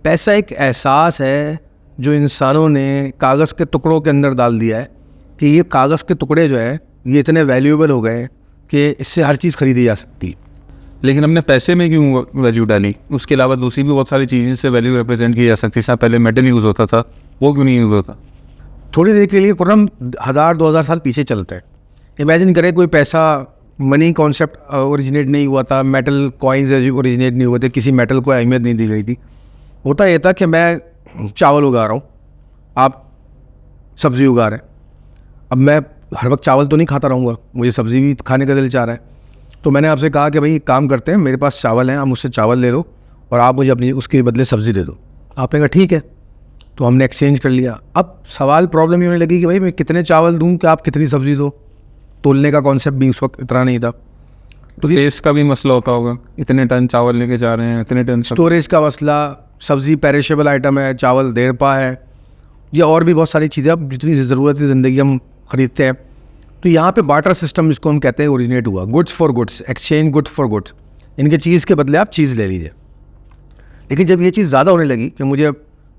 पैसा एक एहसास है जो इंसानों ने कागज़ के टुकड़ों के अंदर डाल दिया है कि ये कागज़ के टुकड़े जो है ये इतने वैल्यूएबल हो गए कि इससे हर चीज़ खरीदी जा सकती है। लेकिन हमने पैसे में क्यों वैल्यू डाली? उसके अलावा दूसरी भी बहुत सारी चीज़ें से वैल्यू रिप्रेजेंट की जा सकती है। पहले मेटल यूज़ होता था, वो क्यों नहीं यूज़ होता? थोड़ी देर के लिए खुर्रम 1000-2000 साल पीछे चलते हैं। इमेजिन करें कोई पैसा मनी कॉन्सेप्ट ओरिजिनेट नहीं हुआ था, मेटल कॉइन्स ओरिजिनेट नहीं हुए थे, किसी मेटल को अहमियत नहीं दी गई थी। होता ये था कि मैं चावल उगा रहा हूँ, आप सब्ज़ी उगा रहे हैं। अब मैं हर वक्त चावल तो नहीं खाता रहूँगा, मुझे सब्ज़ी भी खाने का दिल चाह रहा है। तो मैंने आपसे कहा कि भाई एक काम करते हैं, मेरे पास चावल हैं, आप मुझसे चावल ले लो और आप मुझे अपनी उसके बदले सब्ज़ी दे दो। आपने कहा ठीक है, तो हमने एक्सचेंज कर लिया। अब सवाल प्रॉब्लम ये होने लगी कि भाई मैं कितने चावल दूँ कि आप कितनी सब्ज़ी दो। तोलने का कॉन्सेप्ट भी उस वक्त इतना नहीं था। तो स्पेस का भी मसला होता होगा, इतने टन चावल लेके जा रहे हैं, इतने टन स्टोरेज का मसला, सब्ज़ी पेरिशेबल आइटम है, चावल देर पा है, या और भी बहुत सारी चीज़ें अब जितनी ज़रूरत है ज़िंदगी हम ख़रीदते हैं। तो यहाँ पे बार्टर सिस्टम जिसको हम कहते हैं ओरिजिनेट हुआ। Goods for goods, exchange good for goods. इनके चीज़ के बदले आप चीज़ ले लीजिए। लेकिन जब ये चीज़ ज़्यादा होने लगी कि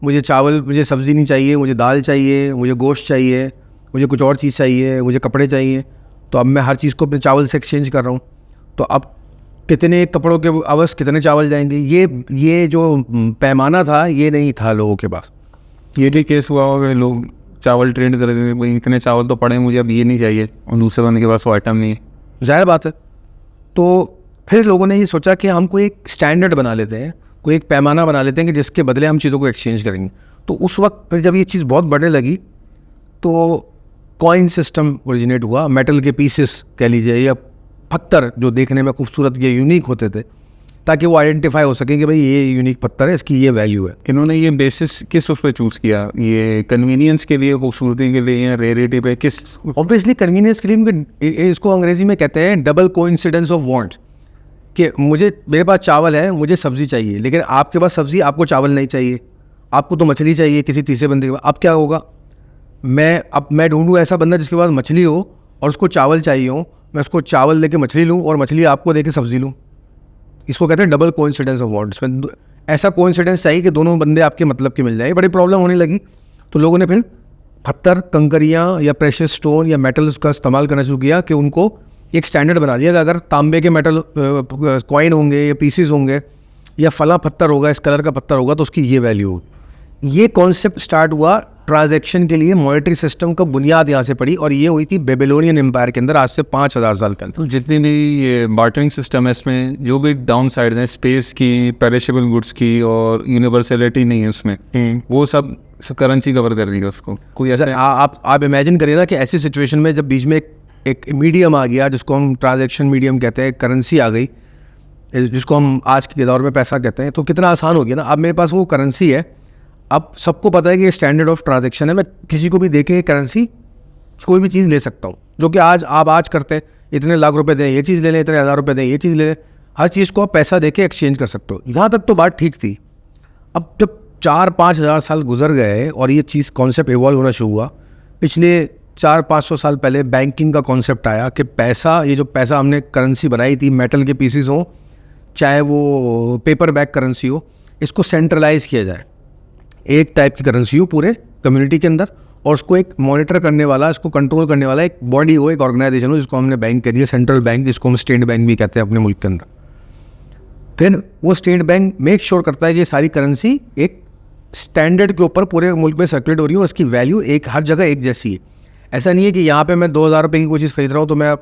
मुझे चावल, मुझे सब्ज़ी नहीं चाहिए, मुझे दाल चाहिए, मुझे गोश्त चाहिए, मुझे कुछ और चीज़ चाहिए, मुझे कपड़े चाहिए, तो अब मैं हर चीज़ को अपने चावल से एक्सचेंज कर रहा हूँ। तो अब कितने कपड़ों के अवस कितने चावल जाएंगे, ये जो पैमाना था ये नहीं था लोगों के पास। ये भी केस हुआ होगा, लोग चावल ट्रेड कर देते हैं, इतने चावल तो पड़े मुझे, अब ये नहीं चाहिए, और दूसरे बंदे के पास वो आइटम नहीं है। जाहिर बात है। तो फिर लोगों ने ये सोचा कि हम कोई एक स्टैंडर्ड बना लेते हैं, कोई एक पैमाना बना लेते हैं कि जिसके बदले हम चीज़ों को एक्सचेंज करेंगे। तो उस वक्त फिर जब ये चीज़ बहुत बढ़ने लगी तो कॉइन सिस्टम ओरिजिनेट हुआ। मेटल के पीसेस कह लीजिए या पत्थर जो देखने में खूबसूरत या यूनिक होते थे, ताकि वो आइडेंटिफाई हो सके कि भाई ये यूनिक पत्थर है, इसकी ये वैल्यू है। इन्होंने ये बेसिस किस उस पर चूज़ किया? ये कन्वीनियंस के लिए, खूबसूरती के लिए, या रेयरिटी पे? किस? ऑब्वियसली कन्वीनियंस के लिए, क्योंकि इसको अंग्रेजी में कहते हैं डबल कोइंसिडेंस ऑफ वांट्स, कि मेरे पास चावल है, मुझे सब्ज़ी चाहिए, लेकिन आपके पास सब्ज़ी, आपको चावल नहीं चाहिए, आपको तो मछली चाहिए किसी तीसरे बंदे के पास। अब क्या होगा, मैं ढूंढूँ ऐसा बंदा जिसके पास मछली हो और उसको चावल चाहिए हो, मैं उसको चावल लेके मछली लूँ और मछली आपको देके सब्ज़ी लूँ। इसको कहते हैं डबल कोइंसिडेंस ऑफ वांट्स। ऐसा कोइंसिडेंस चाहिए कि दोनों बंदे आपके मतलब के मिल जाए। बड़ी प्रॉब्लम होने लगी, तो लोगों ने फिर पत्थर, कंकरियाँ या प्रेशियस स्टोन या मेटल्स का इस्तेमाल करना शुरू किया कि उनको एक स्टैंडर्ड बना दिया कि अगर तांबे के मेटल कॉइन होंगे या पीसीज होंगे या फला पत्थर होगा, इस कलर का पत्थर होगा, तो उसकी ये वैल्यू होगी। ये कॉन्सेप्ट स्टार्ट हुआ ट्रांजैक्शन के लिए। मॉनेटरी सिस्टम का बुनियाद यहाँ से पड़ी और ये हुई थी बेबीलोनियन एम्पायर के अंदर आज से 5000 साल पहले। तो जितनी भी ये बार्टरिंग सिस्टम है, इसमें जो भी डाउन साइड्स हैं, स्पेस की, पेरिशेबल गुड्स की, और यूनिवर्सलिटी नहीं है उसमें, वो सब करेंसी कवर कर रही है उसको। कोई ऐसा आप इमेजिन करिए ना कि ऐसी सिचुएशन में जब बीच में एक मीडियम आ गया जिसको हम ट्रांजैक्शन मीडियम कहते हैं, करेंसी आ गई जिसको हम आज के दौर में पैसा कहते हैं, तो कितना आसान हो गया ना। अब मेरे पास वो करेंसी है, अब सबको पता है कि ये स्टैंडर्ड ऑफ ट्रांजैक्शन है, मैं किसी को भी देके करेंसी कोई भी चीज़ ले सकता हूँ, जो कि आज करते हैं। इतने लाख रुपए दें ये चीज़ ले लें, इतने हज़ार रुपए दें ये चीज़ ले लें, हर चीज़ को आप पैसा देके एक्सचेंज कर सकते हो। यहाँ तक तो बात ठीक थी। अब जब 4-5 हज़ार साल गुजर गए और ये चीज़ कॉन्सेप्ट इवॉल्व होना शुरू हुआ, पिछले 400-500 साल पहले बैंकिंग का कॉन्सेप्ट आया कि पैसा, ये जो पैसा हमने करेंसी बनाई थी, मेटल के पीसीज हो चाहे वो पेपर बैक करेंसी हो, इसको सेंट्रलाइज किया जाए, एक टाइप की करेंसी हो पूरे कम्युनिटी के अंदर, और उसको एक मॉनिटर करने वाला, इसको कंट्रोल करने वाला एक बॉडी हो, एक ऑर्गेनाइजेशन हो, जिसको हमने बैंक कह दिया, सेंट्रल बैंक, जिसको हम स्टेट बैंक भी कहते हैं अपने मुल्क के अंदर। फिर वो स्टेट बैंक मेक श्योर करता है कि ये सारी करेंसी एक स्टैंडर्ड के ऊपर पूरे मुल्क में सर्कुलेट हो रही है और उसकी वैल्यू एक हर जगह एक जैसी है। ऐसा नहीं है कि यहाँ पे मैं 2000 रुपये की कोई चीज़ खरीद रहा हूँ तो मैं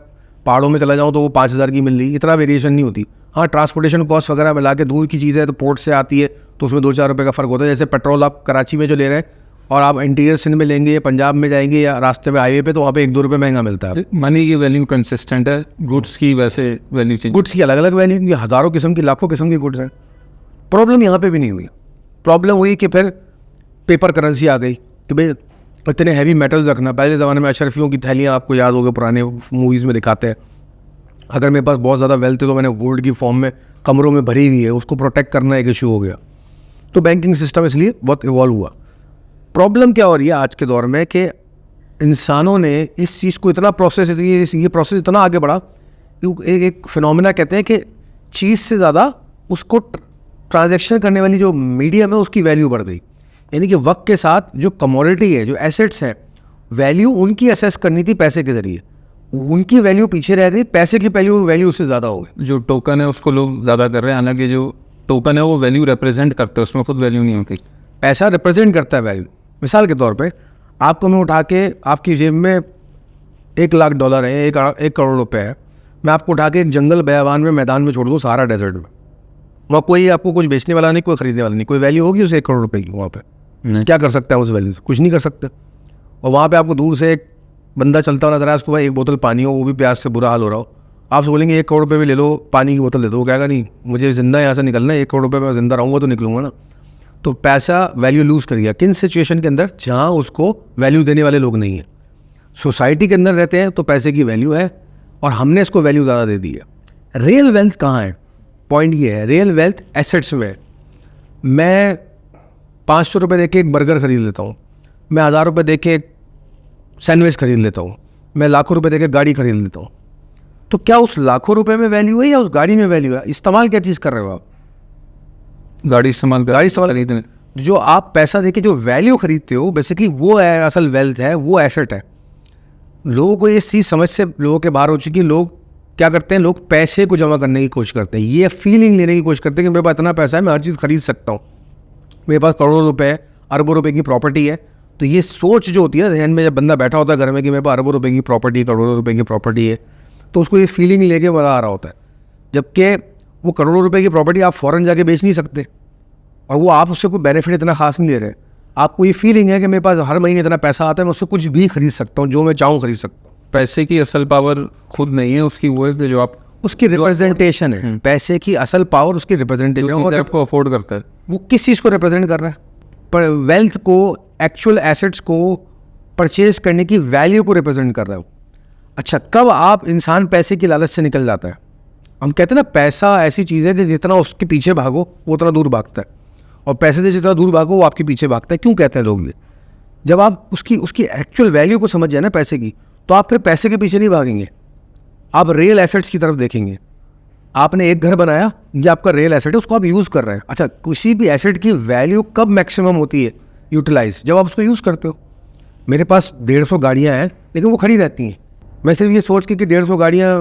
पहाड़ों में चला जाऊँ तो वो 5000 की मिल रही, इतना वेरिएशन नहीं होती। हाँ, ट्रांसपोर्टेशन कॉस्ट वगैरह मिला के, दूर की चीज़ है तो पोर्ट से आती है तो उसमें 2-4 रुपये का फ़र्क होता है। जैसे पेट्रोल आप कराची में जो ले रहे हैं और आप इंटीरियर सिंध में लेंगे या पंजाब में जाएंगे या रास्ते में हाईवे पे, तो वहाँ पे 1-2 रुपये महंगा मिलता है। मनी की वैल्यू कंसिस्टेंट है, गुड्स की वैसे वैल्यू चाहिए। गुड्स की अलग अलग वैल्यू, ये हज़ारों किस्म की, लाखों किस्म की गुड्स हैं। प्रॉब्लम यहाँ पे भी नहीं हुई। प्रॉब्लम हुई कि फिर पेपर करेंसी आ गई कि भाई इतने हैवी मेटल्स रखना। पहले ज़माने में अशरफियों की थैलियाँ आपको याद होगा, पुराने मूवीज़ में दिखाते हैं। अगर मेरे पास बहुत ज़्यादा वेल्थ है तो मैंने गोल्ड की फॉर्म में कमरों में भरी हुई है, उसको प्रोटेक्ट करना एक इशू हो गया। तो बैंकिंग सिस्टम इसलिए बहुत इवॉल्व हुआ। प्रॉब्लम क्या हो रही है आज के दौर में कि इंसानों ने इस चीज़ को इतना ये प्रोसेस इतना आगे बढ़ा कि एक फिनोमेना कहते हैं कि चीज़ से ज़्यादा उसको ट्रांजैक्शन करने वाली जो मीडियम है उसकी वैल्यू बढ़ गई। यानी कि वक्त के साथ जो कमोडिटी है, जो एसेट्स हैं, वैल्यू उनकी असेस करनी थी पैसे के ज़रिए, उनकी वैल्यू पीछे रह गई, पैसे की वैल्यू उससे ज़्यादा हो गई। जो टोकन है उसको लोग ज़्यादा कर रहे हैं, हालांकि जो टोकन है वो वैल्यू रिप्रेजेंट करते हैं, उसमें खुद वैल्यू नहीं होती। पैसा रिप्रेजेंट करता है वैल्यू। मिसाल के तौर पे आपको मैं उठा के, आपकी जेब में $1,00,000 है, 1 करोड़ रुपए है, मैं आपको उठा के एक जंगल बयाबान में मैदान में छोड़ दूँ, सहारा डेजर्ट में, वहाँ कोई आपको कुछ बेचने वाला नहीं, कोई खरीदने वाला नहीं, कोई वैल्यू होगी उस 1 करोड़ रुपए की? वहाँ पे क्या कर सकता है उस वैल्यू से? कुछ नहीं कर सकते। और वहाँ पे आपको दूर से एक बंदा चलता हुआ नजर आया, उसको भाई 1 बोतल पानी हो, वो भी प्यास से बुरा हाल हो रहा हो, आपसे बोलेंगे 1 करोड़ रुपये भी ले लो, पानी की बोतल दे दो, वो कहेगा नहीं, मुझे जिंदा यहाँ से निकलना है, 1 करोड़ रुपये मैं जिंदा रहूँगा तो निकलूँगा ना। तो पैसा वैल्यू लूज़ कर गया किन सिचुएशन के अंदर? जहाँ उसको वैल्यू देने वाले लोग नहीं हैं। सोसाइटी के अंदर रहते हैं तो पैसे की वैल्यू है और हमने इसको वैल्यू ज़्यादा दे दी है। रियल वेल्थ कहाँ है? पॉइंट ये है, रियल वेल्थ एसेट्स में है। मैं 500 रुपये दे के एक बर्गर खरीद लेता हूँ, मैं 1000 रुपये दे के एक सैंडविच खरीद लेता हूँ, मैं लाखों रुपए दे के गाड़ी खरीद लेता हूँ। तो क्या उस लाखों रुपए में वैल्यू है या उस गाड़ी में वैल्यू है? इस्तेमाल क्या चीज़ कर रहे हो आप? गाड़ी इस्तेमाल खरीदने। जो आप पैसा देके जो वैल्यू खरीदते हो बेसिकली वो है असल वेल्थ है, वो एसेट है। लोगों को इस चीज़ समझ से लोगों के बाहर हो चुकी है। लोग क्या करते हैं? लोग पैसे को जमा करने की कोशिश करते हैं, ये फीलिंग लेने की कोशिश करते हैं कि मेरे पास इतना पैसा है, मैं हर चीज़ खरीद सकता हूँ, मेरे पास करोड़ों रुपए है, अरबों रुपए की प्रॉपर्टी है। तो ये सोच जो होती है जहन में, जब बंदा बैठा होता है घर में कि मेरे पास अरबों रुपए की प्रॉपर्टी, करोड़ों रुपए की प्रॉपर्टी है, तो उसको ये फीलिंग लेके मज़ा आ रहा होता है। जबकि वो करोड़ों रुपए की प्रॉपर्टी आप फ़ौरन जाके बेच नहीं सकते और वो आप उससे कोई बेनिफिट इतना खास नहीं ले रहे। आपको ये फीलिंग है कि मेरे पास हर महीने इतना पैसा आता है, मैं उससे कुछ भी खरीद सकता हूँ, जो मैं चाहूँ खरीद सकता हूँ। पैसे की असल पावर खुद नहीं है उसकी, वो है कि जो आप उसकी रिप्रेजेंटेशन है। पैसे की असल पावर उसकी रिप्रेजेंटेशन है, और आपको अफोर्ड करता है। वो किस चीज़ को रिप्रेजेंट कर रहा है? पर वेल्थ को, एक्चुअल एसेट्स को परचेज करने की वैल्यू को रिप्रेजेंट कर रहा है। अच्छा, कब आप इंसान पैसे की लालच से निकल जाता है? हम कहते हैं ना, पैसा ऐसी चीज़ है कि जितना उसके पीछे भागो वो उतना दूर भागता है, और पैसे से जितना दूर भागो वो आपके पीछे भागता है। क्यों कहते हैं लोग ये? जब आप उसकी एक्चुअल वैल्यू को समझ जाए ना पैसे की, तो आप फिर पैसे के पीछे नहीं भागेंगे, आप रियल एसेट्स की तरफ देखेंगे। आपने एक घर बनाया, ये आपका रियल एसेट है, उसको आप यूज़ कर रहे हैं। अच्छा, किसी भी एसेट की वैल्यू कब मैक्सिमम होती है यूटिलाइज? जब आप उसको यूज़ करते हो। मेरे पास 150 गाड़ियाँ हैं लेकिन वो खड़ी रहती हैं। मैं सिर्फ ये सोच के कि 150 गाड़ियाँ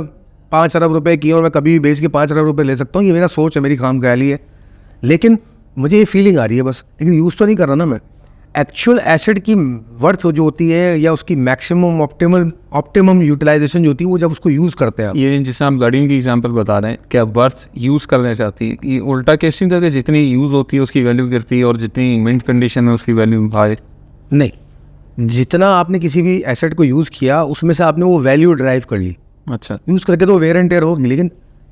5 अरब रुपए की और मैं कभी भी बेच के 5 अरब रुपए ले सकता हूँ, ये मेरा सोच है, मेरी खामख्याली है। लेकिन मुझे ये फीलिंग आ रही है बस, लेकिन यूज़ तो नहीं कर रहा ना मैं। एक्चुअल एसेट की वर्थ जो होती है या उसकी मैक्सिमम ऑप्टिमम यूटिलाइजेशन जो होती है, वो जब उसको यूज़ करते हैं आप। ये जिसे आप गाड़ियों की एग्जांपल बता रहे हैं, क्या वर्थ यूज़ करना चाहती है? ये उल्टा केस नहीं था कि जितनी यूज़ होती है उसकी वैल्यू गिरती है और जितनी मिंट कंडीशन में उसकी वैल्यू हाई? नहीं, जितना आपने किसी भी एसेट को यूज़ किया उसमें से आपने वो वैल्यू ड्राइव कर ली। अच्छा, यूज़ करके तो वेयर एंड टेयर होगी, लेकिन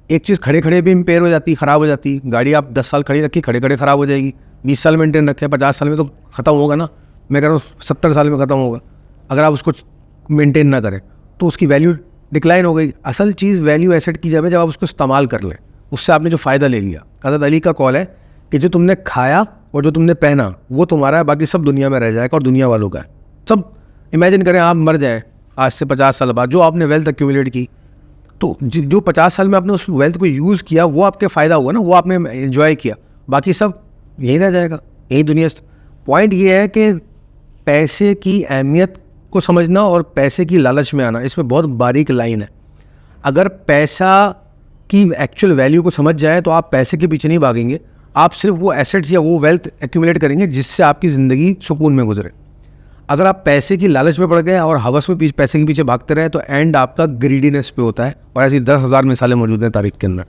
एक चीज़ खड़े खड़े भी इम्पेयर हो जाती, ख़राब हो जाती। गाड़ी आप 10 साल खड़ी रखी, खड़े खड़े ख़राब हो जाएगी। 20 साल मेंटेन रखे, 50 साल में तो ख़त्म होगा ना। मैं कह रहा हूँ 70 साल में ख़त्म होगा अगर आप उसको मेंटेन ना करें, तो उसकी वैल्यू डिक्लाइन हो गई। असल चीज़ वैल्यू एसेट की जब आप उसको इस्तेमाल कर लें, उससे आपने जो फ़ायदा ले लिया। हज़रत अली का कॉल है कि जो तुमने खाया और जो तुमने पहना वो तुम्हारा है, बाकी सब दुनिया में रह जाएगा और दुनिया वालों का है सब। इमेजिन करें आप मर जाए आज से 50 साल बाद, जो आपने वेल्थ एक्यूमुलेट की, तो जो 50 साल में आपने उस वेल्थ को यूज़ किया वो आपके फ़ायदा हुआ ना, वो आपने एंजॉय किया, बाकी सब यहीं रह जाएगा, यही दुनिया। पॉइंट ये है कि पैसे की अहमियत को समझना और पैसे की लालच में आना, इसमें बहुत बारीक लाइन है। अगर पैसा की एक्चुअल वैल्यू को समझ जाए तो आप पैसे के पीछे नहीं भागेंगे, आप सिर्फ वो एसेट्स या वो वेल्थ एक्यूमुलेट करेंगे जिससे आपकी ज़िंदगी सुकून में गुजरे। अगर आप पैसे की लालच में पड़ गए और हवस में पैसे के पीछे भागते रहे तो एंड आपका ग्रीडीनेस पे होता है, और ऐसी 10,000 मिसालें मौजूद हैं तारीख के अंदर।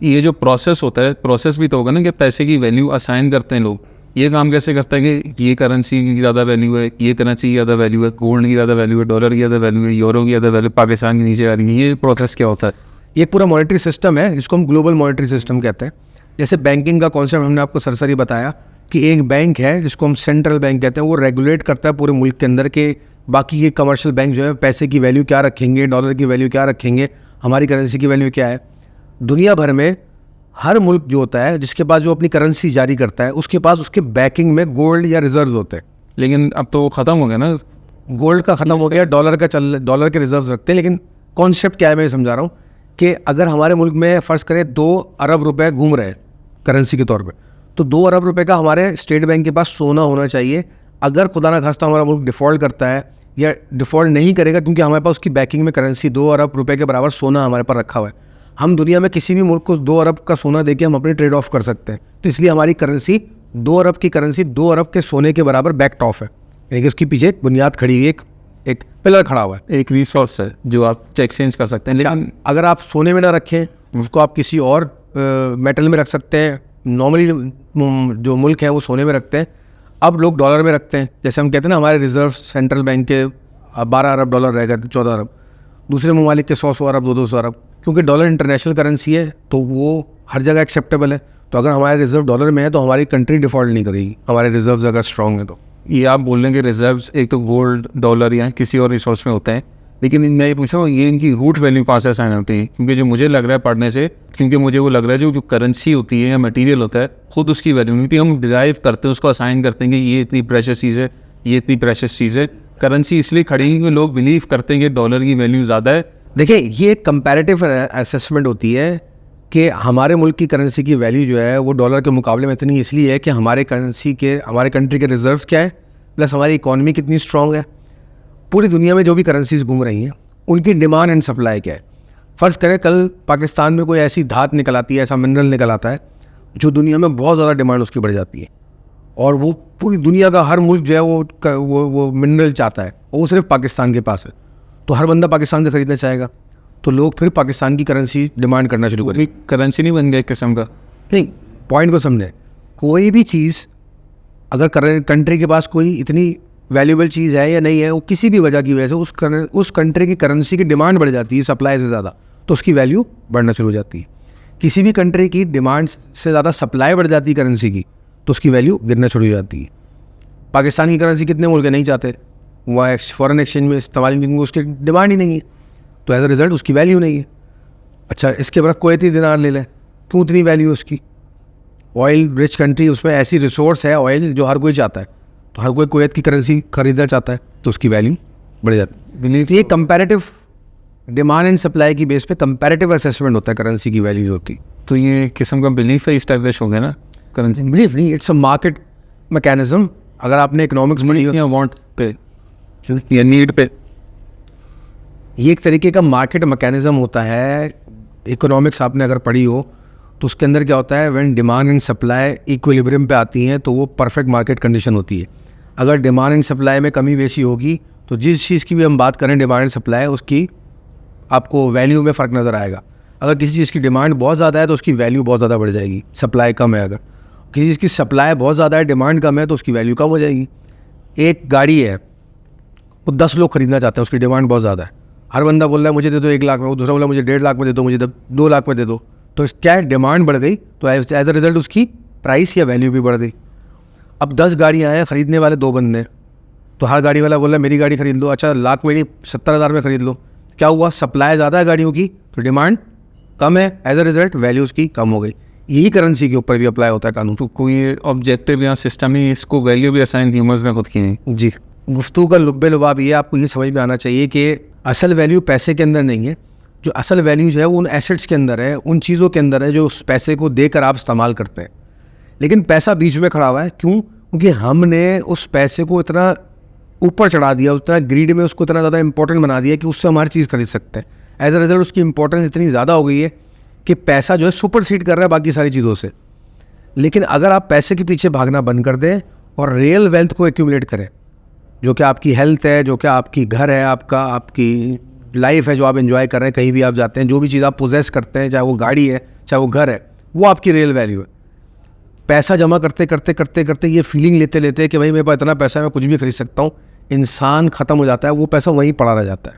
ये जो प्रोसेस होता है, प्रोसेस भी तो होगा ना कि पैसे की वैल्यू असाइन करते हैं लोग। ये काम कैसे करता है कि ये करेंसी की ज़्यादा वैल्यू है, ये करेंसी की ज़्यादा वैल्यू है, गोल्ड की ज़्यादा वैल्यू है, डॉलर की ज़्यादा वैल्यू है, यूरो की ज़्यादा वैल्यू, पाकिस्तान की नीचे आ रही है, ये प्रोसेस क्या होता है? ये पूरा मॉनेटरी सिस्टम है जिसको हम ग्लोबल मॉनेटरी सिस्टम कहते हैं। जैसे बैंकिंग का कॉन्सेप्ट हमने आपको सरसरी बताया कि एक बैंक है जिसको हम सेंट्रल बैंक कहते हैं, वो रेगुलेट करता है पूरे मुल्क के अंदर के बाकी के कमर्शियल बैंक जो है पैसे की वैल्यू क्या रखेंगे, डॉलर की वैल्यू क्या रखेंगे, हमारी करेंसी की वैल्यू क्या है। दुनिया भर में हर मुल्क जो होता है जिसके पास जो अपनी करेंसी जारी करता है उसके पास उसके बैकिंग में गोल्ड या रिजर्व्स होते हैं। लेकिन अब तो वो ख़त्म हो गया ना, गोल्ड का ख़त्म हो गया, डॉलर के रिजर्व्स रखते हैं। लेकिन कॉन्सेप्ट क्या है मैं समझा रहा हूँ कि अगर हमारे मुल्क में फ़र्ज़ करें 2 अरब रुपए घूम रहे हैं करेंसी के तौर पे, तो 2 अरब रुपए का हमारे स्टेट बैंक के पास सोना होना चाहिए। अगर खुदा ना खास्ता हमारा मुल्क डिफ़ॉल्ट करता है या डिफ़ॉल्ट नहीं करेगा, क्योंकि हमारे पास उसकी बैकिंग में करेंसी 2 अरब रुपए के बराबर सोना हमारे पास रखा हुआ है, हम दुनिया में किसी भी मुल्क को 2 अरब का सोना देके हम अपने ट्रेड ऑफ कर सकते हैं। तो इसलिए हमारी करेंसी 2 अरब की करेंसी 2 अरब के सोने के बराबर बैक्ड ऑफ है, यानी कि उसकी पीछे एक बुनियाद खड़ी हुई, एक पिलर खड़ा हुआ है, एक रिसोर्स है जो आप एक्सचेंज कर सकते हैं। लेकिन अगर आप सोने में ना रखें, उसको आप किसी और मेटल में रख सकते हैं। नॉर्मली जो मुल्क है वो सोने में रखते हैं, अब लोग डॉलर में रखते हैं। जैसे हम कहते हैं ना, हमारे रिजर्व सेंट्रल बैंक के 12 अरब डॉलर रह गए, 14 अरब, दूसरे ममालिक के 100 अरब, 200 अरब, क्योंकि डॉलर इंटरनेशनल करेंसी है तो वो हर जगह एक्सेप्टेबल है। तो अगर हमारे रिजर्व डॉलर में है तो हमारी कंट्री डिफ़ॉल्ट नहीं करेगी, हमारे रिजर्व्स अगर स्ट्रॉन्ग है तो। ये आप बोल रहे हैं कि रिजर्व्स एक तो गोल्ड, डॉलर या किसी और रिसोर्स में होते हैं, लेकिन मैं ये पूछ रहा हूँ ये इनकी रूट वैल्यू कहाँ से असाइन होती है? क्योंकि जो मुझे लग रहा है पढ़ने से, क्योंकि मुझे वो लग रहा है जो करेंसी होती है या मटेरियल होता है, खुद उसकी वैल्यू नहीं होती, हम डिराइव करते हैं, उसको असाइन करते हैं कि ये इतनी प्रेशियस चीज़ है, ये इतनी प्रेशियस चीज़ है। करेंसी इसलिए खड़ी है कि लोग बिलीव करते हैं कि डॉलर की वैल्यू ज़्यादा है। देखिए, ये एक कंपैरेटिव असेसमेंट होती है कि हमारे मुल्क की करेंसी की वैल्यू जो है वो डॉलर के मुकाबले में इतनी इसलिए है कि हमारे कंट्री के रिजर्व क्या है, प्लस हमारी इकॉनमी कितनी स्ट्रॉन्ग है। पूरी दुनिया में जो भी करेंसीज घूम रही हैं उनकी डिमांड एंड सप्लाई क्या है। फ़र्ज़ करें कल पाकिस्तान में कोई ऐसी धात निकल आती है, ऐसा मिनरल निकल आता है जो दुनिया में बहुत ज़्यादा डिमांड उसकी बढ़ जाती है, और वो पूरी दुनिया का हर मुल्क जो है वो मिनरल चाहता है, और वो सिर्फ पाकिस्तान के पास है, तो हर बंदा पाकिस्तान से ख़रीदना चाहेगा, तो लोग फिर पाकिस्तान की करेंसी डिमांड करना शुरू करेंगे। करेंसी नहीं बन गया एक किस्म का। नहीं, पॉइंट को समझें, कोई भी चीज़ अगर कंट्री के पास कोई इतनी वैल्यूबल चीज़ है या नहीं है, वो किसी भी वजह की वजह से उस कंट्री की करेंसी की डिमांड बढ़ जाती है सप्लाई से ज़्यादा, तो उसकी वैल्यू बढ़ना शुरू हो जाती है। किसी भी कंट्री की डिमांड से ज़्यादा सप्लाई बढ़ जाती है करेंसी की, तो उसकी वैल्यू गिरना शुरू हो जाती है। पाकिस्तान की करेंसी कितने मुल्क नहीं चाहते, वह फ़ॉरेन एक्सचेंज में इस्तेमाल नहीं, उसकी डिमांड ही नहीं है, तो एज अ रिज़ल्ट उसकी वैल्यू नहीं है। अच्छा, इसके बरक कुवैती दिनार ले लें, क्यों इतनी वैल्यू उसकी? ऑयल रिच कंट्री, उसमें ऐसी रिसोर्स है ऑयल जो हर कोई चाहता है, तो हर कोई कुवैत की करेंसी खरीदना चाहता है, तो उसकी वैल्यू बढ़ जाती है। तो ये कंपैरेटिव डिमांड एंड सप्लाई की बेस पे कंपैरेटिव असेसमेंट होता है करेंसी की वैल्यू होती। तो ये किस्म का बिलीफ है इस्टेब्लिश हो गया ना करेंसी। बिलीफ नहीं, इट्स अ मार्केट मैकेनिज्म। अगर आपने इकोनॉमिक्स में या वांट पे या नीड पे, ये एक तरीके का मार्केट मैकेनिज्म होता है। इकोनॉमिक्स आपने अगर पढ़ी हो तो उसके अंदर क्या होता है, when demand and supply equilibrium पे आती हैं तो वो परफेक्ट मार्केट कंडीशन होती है। अगर डिमांड एंड सप्लाई में कमी बेशी होगी तो जिस चीज़ की भी हम बात करें डिमांड एंड सप्लाई, उसकी आपको वैल्यू में फ़र्क नज़र आएगा। अगर किसी चीज़ की डिमांड बहुत ज़्यादा है तो उसकी वैल्यू बहुत ज़्यादा बढ़ जाएगी, सप्लाई कम है। अगर किसी चीज़ की सप्लाई बहुत ज़्यादा है, डिमांड कम है, तो उसकी वैल्यू कम हो जाएगी। एक गाड़ी है, वो 10 लोग खरीदना चाहते हैं, उसकी डिमांड बहुत ज़्यादा है, हर बंदा बोल रहा है मुझे दे दो 1 लाख में, वो दूसरा बोला मुझे 1.5 लाख में दे दो, मुझे 2 लाख में दे दो, तो क्या है, डिमांड बढ़ गई, तो एज अ रिज़ल्ट उसकी प्राइस या वैल्यू भी बढ़ गई। अब 10 गाड़ियाँ हैं, ख़रीदने वाले 2 बंदे, तो हर गाड़ी वाला बोल रहा है मेरी गाड़ी खरीद लो, अच्छा लाख में नहीं 70,000 में ख़रीद लो। क्या हुआ, सप्लाई ज़्यादा है गाड़ियों की तो डिमांड कम है, एज अ रिज़ल्ट वैल्यू उसकी कम हो गई। यही करेंसी के ऊपर भी अप्लाई होता है कानून। तो कोई ऑब्जेक्टिव या सिस्टम ही इसको वैल्यू भी असाइन ह्यूमर्स ने खुद की है। जी, गुफ्तगू का लुब्बे लुबाब ये आपको ये समझ में आना चाहिए कि असल वैल्यू पैसे के अंदर नहीं है, जो असल वैल्यू जो है वो उन एसेट्स के अंदर है, उन चीज़ों के अंदर है जो उस पैसे को देकर आप इस्तेमाल करते हैं। लेकिन पैसा बीच में खड़ा हुआ है, क्यों? क्योंकि हमने उस पैसे को इतना ऊपर चढ़ा दिया, उतना ग्रीड में उसको इतना ज़्यादा इंपॉर्टेंट बना दिया कि उससे हमारी चीज़ खरीद सकते हैं। एज अ रिजल्ट उसकी इंपॉर्टेंस इतनी ज़्यादा हो गई है कि पैसा जो है सुपरसीड कर रहा है बाकी सारी चीज़ों से। लेकिन अगर आप पैसे के पीछे भागना बंद कर दें और रियल वेल्थ को एक्यूमुलेट करें, जो कि आपकी हेल्थ है, जो कि आपकी घर है, आपकी लाइफ है जो आप एंजॉय कर रहे हैं, कहीं भी आप जाते हैं, जो भी चीज़ आप पोजेस करते हैं, चाहे वो गाड़ी है चाहे वो घर है, वो आपकी रियल वैल्यू है। पैसा जमा करते करते करते करते ये फीलिंग लेते लेते कि भाई मेरे पास इतना पैसा है मैं कुछ भी खरीद सकता हूँ, इंसान ख़त्म हो जाता है, वो पैसा वहीं पड़ा रह जाता है।